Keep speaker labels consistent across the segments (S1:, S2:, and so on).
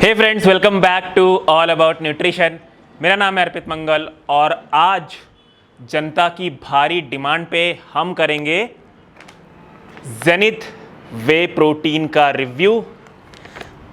S1: Hey friends, welcome back to all about nutrition. मेरा नाम है अर्पित मंगल और आज जनता की भारी डिमांड पे हम करेंगे जेनिथ वे प्रोटीन का रिव्यू।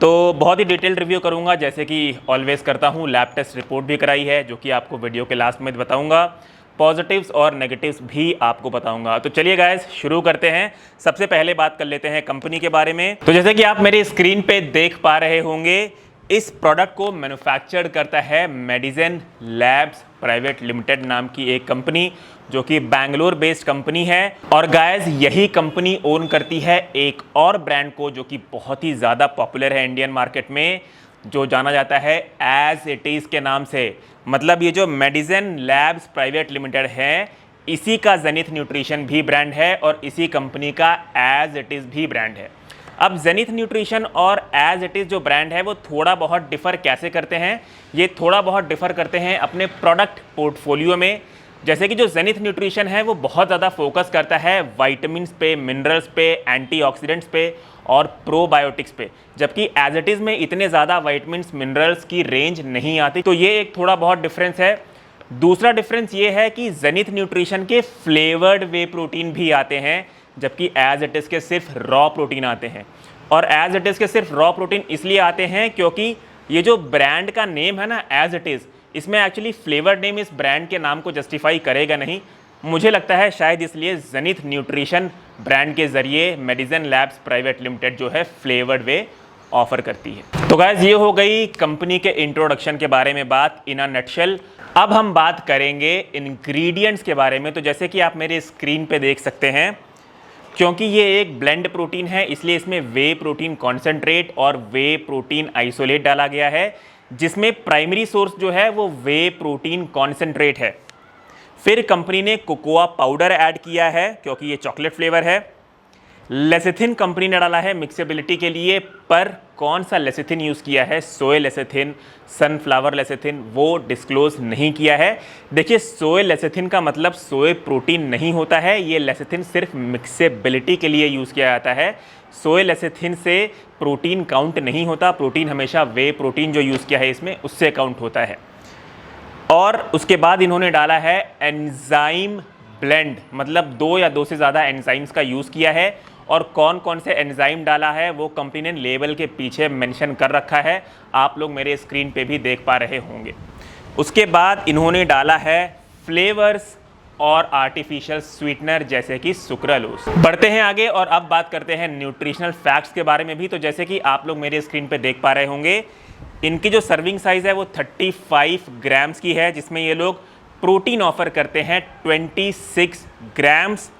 S1: तो बहुत ही डिटेल्ड रिव्यू करूंगा, जैसे कि ऑलवेज करता हूं। लैब टेस्ट रिपोर्ट भी कराई है जो कि आपको वीडियो के लास्ट में बताऊंगा। पॉजिटिव्स और नेगेटिव्स भी आपको बताऊंगा। तो चलिए गाइस, शुरू करते हैं। सबसे पहले बात कर लेते हैं कंपनी के बारे में। तो जैसे कि आप मेरी स्क्रीन पे देख पा रहे होंगे, इस प्रोडक्ट को मैन्युफैक्चर करता है मेडिजेन लैब्स प्राइवेट लिमिटेड नाम की एक कंपनी, जो कि बैंगलोर बेस्ड कंपनी है। और गाइस, यही कंपनी ओन करती है एक और ब्रांड को जो कि बहुत ही ज़्यादा पॉपुलर है इंडियन मार्केट में, जो जाना जाता है एज इट इज़ के नाम से। मतलब ये जो मेडिजेन लैब्स प्राइवेट लिमिटेड है, इसी का जेनिथ न्यूट्रिशन भी ब्रांड है और इसी कंपनी का एज इट इज़ भी ब्रांड है। अब जेनिथ न्यूट्रिशन और एज इट इज़ जो ब्रांड है वो थोड़ा बहुत डिफ़र कैसे करते हैं? ये थोड़ा बहुत डिफ़र करते हैं अपने प्रोडक्ट पोर्टफोलियो में। जैसे कि जो जेनिथ न्यूट्रिशन है वो बहुत ज़्यादा फोकस करता है वाइटामिन्स पे, मिनरल्स पे, एंटीऑक्सीडेंट्स पे और प्रोबायोटिक्स पे, जबकि एज इट इज़ में इतने ज़्यादा वाइटामिन्स मिनरल्स की रेंज नहीं आती। तो ये एक थोड़ा बहुत डिफरेंस है। दूसरा डिफरेंस ये है कि जेनिथ न्यूट्रिशन के फ्लेवर्ड वे प्रोटीन भी आते हैं, जबकि एज इट इज़ के सिर्फ रॉ प्रोटीन आते हैं। और एज इट इज़ के सिर्फ रॉ प्रोटीन इसलिए आते हैं क्योंकि ये जो ब्रांड का नेम है ना, एज इट इज़, इसमें एक्चुअली फ्लेवर नेम इस ब्रांड के नाम को जस्टिफाई करेगा नहीं। मुझे लगता है शायद इसलिए जेनिथ न्यूट्रिशन ब्रांड के ज़रिए मेडिजेन लैब्स प्राइवेट लिमिटेड जो है फ्लेवर्ड वे ऑफर करती है। तो गाइस, ये हो गई कंपनी के इंट्रोडक्शन के बारे में बात इन अ नटशेल। अब हम बात करेंगे इंग्रेडिएंट्स के बारे में। तो जैसे कि आप मेरे स्क्रीन पे देख सकते हैं, क्योंकि ये एक ब्लेंड प्रोटीन है इसलिए इसमें वे प्रोटीन कॉन्सेंट्रेट और वे प्रोटीन आइसोलेट डाला गया है, जिसमें प्राइमरी सोर्स जो है वो वे प्रोटीन कॉन्सेंट्रेट है। फिर कंपनी ने कोकोआ पाउडर ऐड किया है क्योंकि ये चॉकलेट फ्लेवर है। लेसिथिन कंपनी ने डाला है मिक्सेबिलिटी के लिए, पर कौन सा लेसिथिन यूज़ किया है, सोय लेसिथिन, सनफ्लावर लेसिथिन, वो डिस्क्लोज नहीं किया है। देखिए, सोय लेसिथिन का मतलब सोय प्रोटीन नहीं होता है। ये लेसिथिन सिर्फ मिक्सेबिलिटी के लिए यूज़ किया जाता है। सोय लेसिथिन से प्रोटीन काउंट नहीं होता। प्रोटीन हमेशा वे प्रोटीन जो यूज़ किया है इसमें, उससे काउंट होता है। और उसके बाद इन्होंने डाला है एंजाइम ब्लेंड, मतलब 2 या 2 से ज़्यादा एंजाइम्स का यूज़ किया है। और कौन कौन से एंजाइम डाला है वो कंपनी ने लेबल के पीछे मेंशन कर रखा है, आप लोग मेरे स्क्रीन पे भी देख पा रहे होंगे। उसके बाद इन्होंने डाला है फ्लेवर्स और आर्टिफिशियल स्वीटनर जैसे कि सुक्रालोज। बढ़ते हैं आगे और अब बात करते हैं न्यूट्रिशनल फैक्ट्स के बारे में भी। तो जैसे कि आप लोग मेरे स्क्रीन पे देख पा रहे होंगे, इनकी जो सर्विंग साइज़ है वो 35 ग्राम्स की है, जिसमें ये लोग प्रोटीन ऑफर करते हैं 26 ग्राम्स।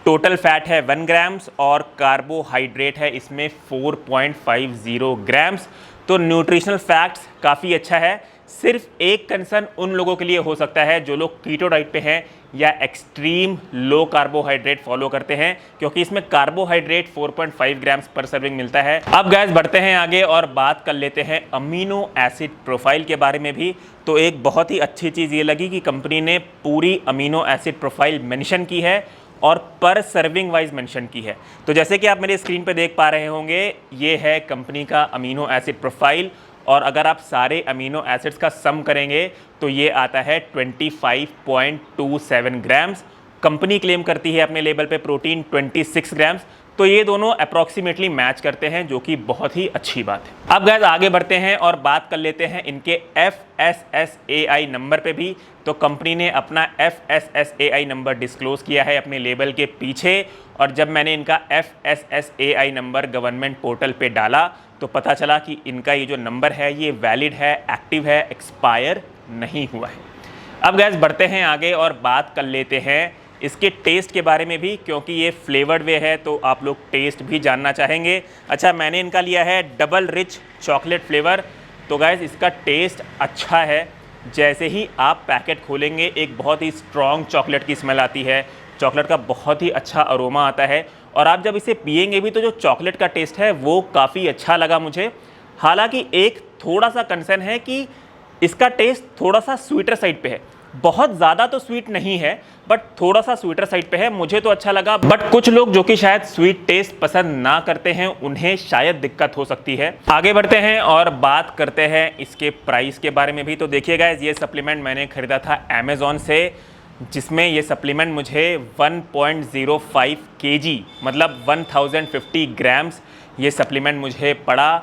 S1: टोटल फैट है 1 ग्राम्स और कार्बोहाइड्रेट है इसमें 4.50 ग्राम्स। तो न्यूट्रिशनल फैक्ट्स काफ़ी अच्छा है। सिर्फ एक कंसर्न उन लोगों के लिए हो सकता है जो लोग कीटो डाइट पे हैं या एक्सट्रीम लो कार्बोहाइड्रेट फॉलो करते हैं, क्योंकि इसमें कार्बोहाइड्रेट 4.5 ग्राम्स पर सर्विंग मिलता है। अब गाइस, बढ़ते हैं आगे और बात कर लेते हैं अमीनो एसिड प्रोफाइल के बारे में भी। तो एक बहुत ही अच्छी चीज़ ये लगी कि कंपनी ने पूरी अमीनो एसिड प्रोफाइल मेंशन की है और पर सर्विंग वाइज मेंशन की है। तो जैसे कि आप मेरे स्क्रीन पे देख पा रहे होंगे, ये है कंपनी का अमीनो एसिड प्रोफाइल। और अगर आप सारे अमीनो एसिड्स का सम करेंगे तो ये आता है 25.27 ग्राम्स। कंपनी क्लेम करती है अपने लेबल पे प्रोटीन 26 ग्राम्स। तो ये दोनों अप्रॉक्सीमेटली मैच करते हैं, जो कि बहुत ही अच्छी बात है। अब गाइस, आगे बढ़ते हैं और बात कर लेते हैं इनके FSSAI नंबर पे भी। तो कंपनी ने अपना FSSAI नंबर डिस्क्लोज किया है अपने लेबल के पीछे। और जब मैंने इनका FSSAI नंबर गवर्नमेंट पोर्टल पे डाला तो पता चला कि इनका ये जो नंबर है ये वैलिड है, एक्टिव है, एक्सपायर नहीं हुआ है। अब गाइस, बढ़ते हैं आगे और बात कर लेते हैं इसके टेस्ट के बारे में भी, क्योंकि ये फ्लेवर्ड वे है तो आप लोग टेस्ट भी जानना चाहेंगे। अच्छा, मैंने इनका लिया है डबल रिच चॉकलेट फ्लेवर। तो गाइस, इसका टेस्ट अच्छा है। जैसे ही आप पैकेट खोलेंगे एक बहुत ही स्ट्रॉन्ग चॉकलेट की स्मेल आती है, चॉकलेट का बहुत ही अच्छा अरोमा आता है। और आप जब इसे पिएंगे भी तो जो चॉकलेट का टेस्ट है वो काफ़ी अच्छा लगा मुझे। हालांकि एक थोड़ा सा कंसर्न है कि इसका टेस्ट थोड़ा सा स्वीटर साइड पे है। बहुत ज़्यादा तो स्वीट नहीं है, बट थोड़ा सा स्वीटर साइड पे है। मुझे तो अच्छा लगा, बट कुछ लोग जो कि शायद स्वीट टेस्ट पसंद ना करते हैं उन्हें शायद दिक्कत हो सकती है। आगे बढ़ते हैं और बात करते हैं इसके प्राइस के बारे में भी। तो देखिए गाइस, ये सप्लीमेंट मैंने खरीदा था अमेज़ॉन से, जिसमें ये सप्लीमेंट मुझे 1.05 केजी मतलब 1050 ग्राम्स ये सप्लीमेंट मुझे पड़ा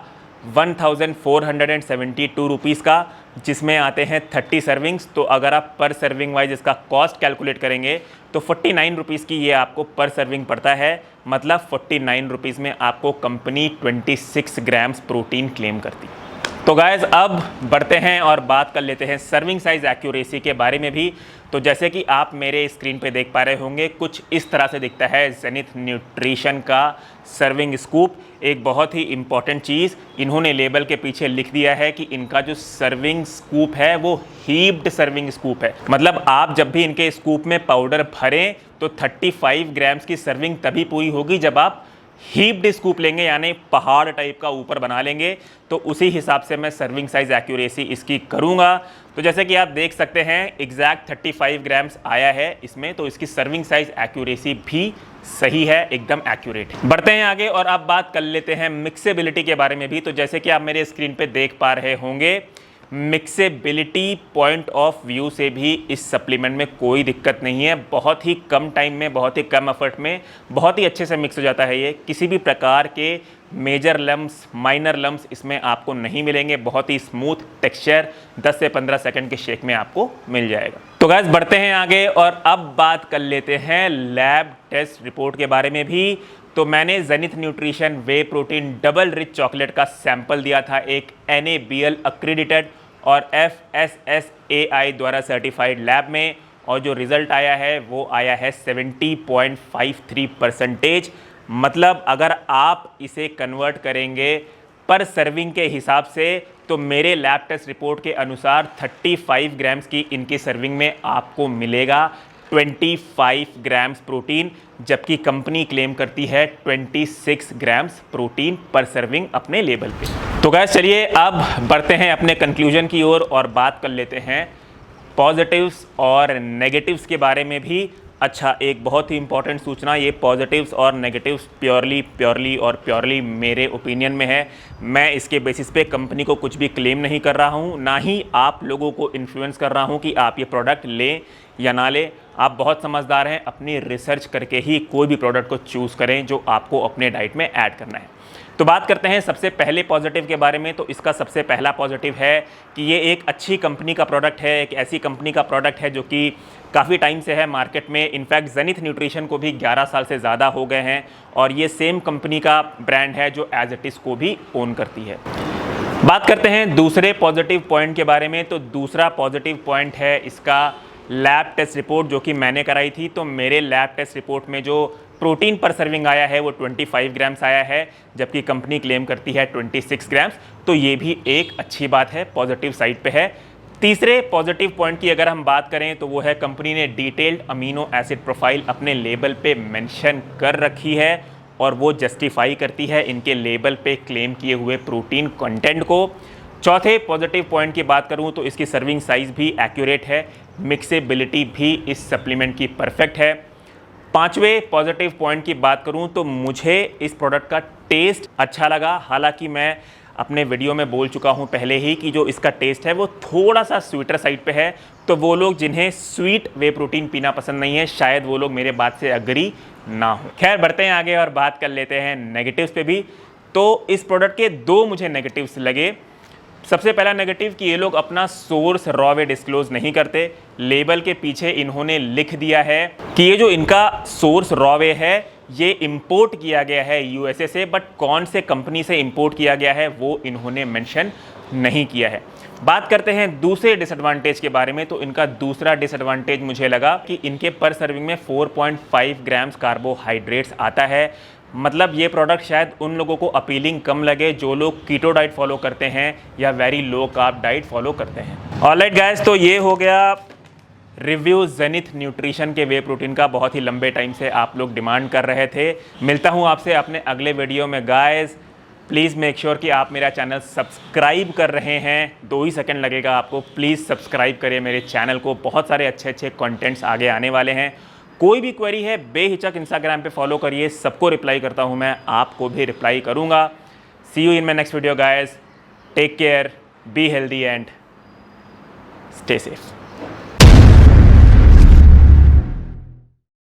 S1: 1472 रुपीज़ का, जिसमें आते हैं 30 सर्विंग्स। तो अगर आप पर सर्विंग वाइज इसका कॉस्ट कैलकुलेट करेंगे तो 49 रुपीज़ की ये आपको पर सर्विंग पड़ता है। मतलब 49 रुपीज़ में आपको कंपनी 26 ग्राम्स प्रोटीन क्लेम करती है। तो गाइज़, अब बढ़ते हैं और बात कर लेते हैं सर्विंग साइज़ एक्यूरेसी के बारे में भी। तो जैसे कि आप मेरे स्क्रीन पे देख पा रहे होंगे, कुछ इस तरह से दिखता है जेनिथ न्यूट्रिशन का सर्विंग स्कूप। एक बहुत ही इम्पॉर्टेंट चीज़ इन्होंने लेबल के पीछे लिख दिया है कि इनका जो सर्विंग स्कूप है वो हीप्ड सर्विंग स्कूप है। मतलब आप जब भी इनके स्कूप में पाउडर भरें तो 35 ग्राम्स की सर्विंग तभी पूरी होगी जब आप हीप्ड स्कूप लेंगे, यानी पहाड़ टाइप का ऊपर बना लेंगे। तो उसी हिसाब से मैं सर्विंग साइज़ एक्यूरेसी इसकी करूंगा। तो जैसे कि आप देख सकते हैं एग्जैक्ट 35 ग्राम्स आया है इसमें, तो इसकी सर्विंग साइज़ एक्यूरेसी भी सही है, एकदम एक्यूरेट। बढ़ते हैं आगे और अब बात कर लेते हैं मिक्सेबिलिटी के बारे में भी। तो जैसे कि आप मेरे स्क्रीन पे देख पा रहे होंगे, मिक्सेबिलिटी पॉइंट ऑफ व्यू से भी इस सप्लीमेंट में कोई दिक्कत नहीं है। बहुत ही कम टाइम में, बहुत ही कम एफर्ट में बहुत ही अच्छे से मिक्स हो जाता है ये। किसी भी प्रकार के मेजर लम्स, माइनर लम्स इसमें आपको नहीं मिलेंगे। बहुत ही स्मूथ टेक्सचर 10 से 15 सेकंड के शेक में आपको मिल जाएगा। तो गाइस, बढ़ते हैं आगे और अब बात कर लेते हैं लैब टेस्ट रिपोर्ट के बारे में भी। तो मैंने जेनिथ न्यूट्रिशन वे प्रोटीन डबल रिच चॉकलेट का सैंपल दिया था एक NABL अक्रेडिटेड और FSSAI द्वारा सर्टिफाइड लैब में, और जो रिज़ल्ट आया है वो आया है 70.53%। मतलब अगर आप इसे कन्वर्ट करेंगे पर सर्विंग के हिसाब से तो मेरे लैब टेस्ट रिपोर्ट के अनुसार 35 ग्राम्स की इनकी सर्विंग में आपको मिलेगा 25 ग्राम्स प्रोटीन, जबकि कंपनी क्लेम करती है 26 ग्राम्स प्रोटीन पर सर्विंग अपने लेबल पे। तो गाइस, चलिए अब बढ़ते हैं अपने कंक्लूजन की ओर और बात कर लेते हैं पॉजिटिव्स और नेगेटिव्स के बारे में भी। अच्छा, एक बहुत ही इंपॉर्टेंट सूचना, ये पॉजिटिव्स और नेगेटिव्स प्योरली मेरे ओपिनियन में है। मैं इसके बेसिस पे कंपनी को कुछ भी क्लेम नहीं कर रहा हूँ, ना ही आप लोगों को इन्फ्लुएंस कर रहा हूँ कि आप ये प्रोडक्ट लें या ना लें। आप बहुत समझदार हैं, अपनी रिसर्च करके ही कोई भी प्रोडक्ट को चूज़ करें जो आपको अपने डाइट में ऐड करना है। तो बात करते हैं सबसे पहले पॉजिटिव के बारे में। तो इसका सबसे पहला पॉजिटिव है कि ये एक अच्छी कंपनी का प्रोडक्ट है, एक ऐसी कंपनी का प्रोडक्ट है जो कि काफ़ी टाइम से है मार्केट में। इनफैक्ट जेनिथ न्यूट्रिशन को भी 11 साल से ज़्यादा हो गए हैं और ये सेम कंपनी का ब्रांड है जो एज इट इज़ को भी ओन करती है। बात करते हैं दूसरे पॉजिटिव पॉइंट के बारे में। तो दूसरा पॉजिटिव पॉइंट है इसका लैब टेस्ट रिपोर्ट जो कि मैंने कराई थी। तो मेरे लैब टेस्ट रिपोर्ट में जो प्रोटीन पर सर्विंग आया है वो 25 ग्राम्स आया है, जबकि कंपनी क्लेम करती है 26 ग्राम्स। तो ये भी एक अच्छी बात है, पॉजिटिव साइड पे है। तीसरे पॉजिटिव पॉइंट की अगर हम बात करें तो वो है कंपनी ने डिटेल्ड अमीनो एसिड प्रोफाइल अपने लेबल पे मेंशन कर रखी है और वो जस्टिफाई करती है इनके लेबल पे क्लेम किए हुए प्रोटीन कंटेंट को। चौथे पॉजिटिव पॉइंट की बात करूं तो इसकी सर्विंग साइज़ भी एक्यूरेट है, मिक्सेबिलिटी भी इस सप्लीमेंट की परफेक्ट है। पांचवें पॉजिटिव पॉइंट की बात करूं तो मुझे इस प्रोडक्ट का टेस्ट अच्छा लगा। हालांकि मैं अपने वीडियो में बोल चुका हूं पहले ही कि जो इसका टेस्ट है वो थोड़ा सा स्वीटर साइड पे है, तो वो लोग जिन्हें स्वीट वे प्रोटीन पीना पसंद नहीं है शायद वो लोग मेरे बात से अग्री ना हो। खैर, बढ़ते हैं आगे और बात कर लेते हैं नेगेटिव्स पे भी। तो इस प्रोडक्ट के दो मुझे नेगेटिव्स लगे। सबसे पहला नेगेटिव कि ये लोग अपना सोर्स रॉ वे डिस्क्लोज नहीं करते। लेबल के पीछे इन्होंने लिख दिया है कि ये जो इनका सोर्स रॉ वे है ये इंपोर्ट किया गया है USA से, बट कौन से कंपनी से इंपोर्ट किया गया है वो इन्होंने मेंशन नहीं किया है। बात करते हैं दूसरे डिसएडवांटेज के बारे में। तो इनका दूसरा डिसएडवांटेज मुझे लगा कि इनके पर सर्विंग में 4.5 ग्राम्स कार्बोहाइड्रेट्स आता है। मतलब ये प्रोडक्ट शायद उन लोगों को अपीलिंग कम लगे जो लोग कीटो डाइट फॉलो करते हैं या very low carb diet follow करते हैं। ऑलराइट गाइस, तो ये हो गया रिव्यू जेनिथ न्यूट्रिशन के वे प्रोटीन का। बहुत ही लंबे टाइम से आप लोग डिमांड कर रहे थे। मिलता हूँ आपसे अपने अगले वीडियो में गाइस। प्लीज़ मेक श्योर कि आप मेरा चैनल सब्सक्राइब कर रहे हैं। 2 ही सेकंड लगेगा आपको, प्लीज़ सब्सक्राइब करिए मेरे चैनल को। बहुत सारे अच्छे अच्छे कंटेंट्स आगे आने वाले हैं। कोई भी क्वेरी है बेहिचक इंस्टाग्राम पे फॉलो करिए, सबको रिप्लाई करता हूँ मैं, आपको भी रिप्लाई करूँगा। See you in my next video guys, take care, be healthy and stay safe.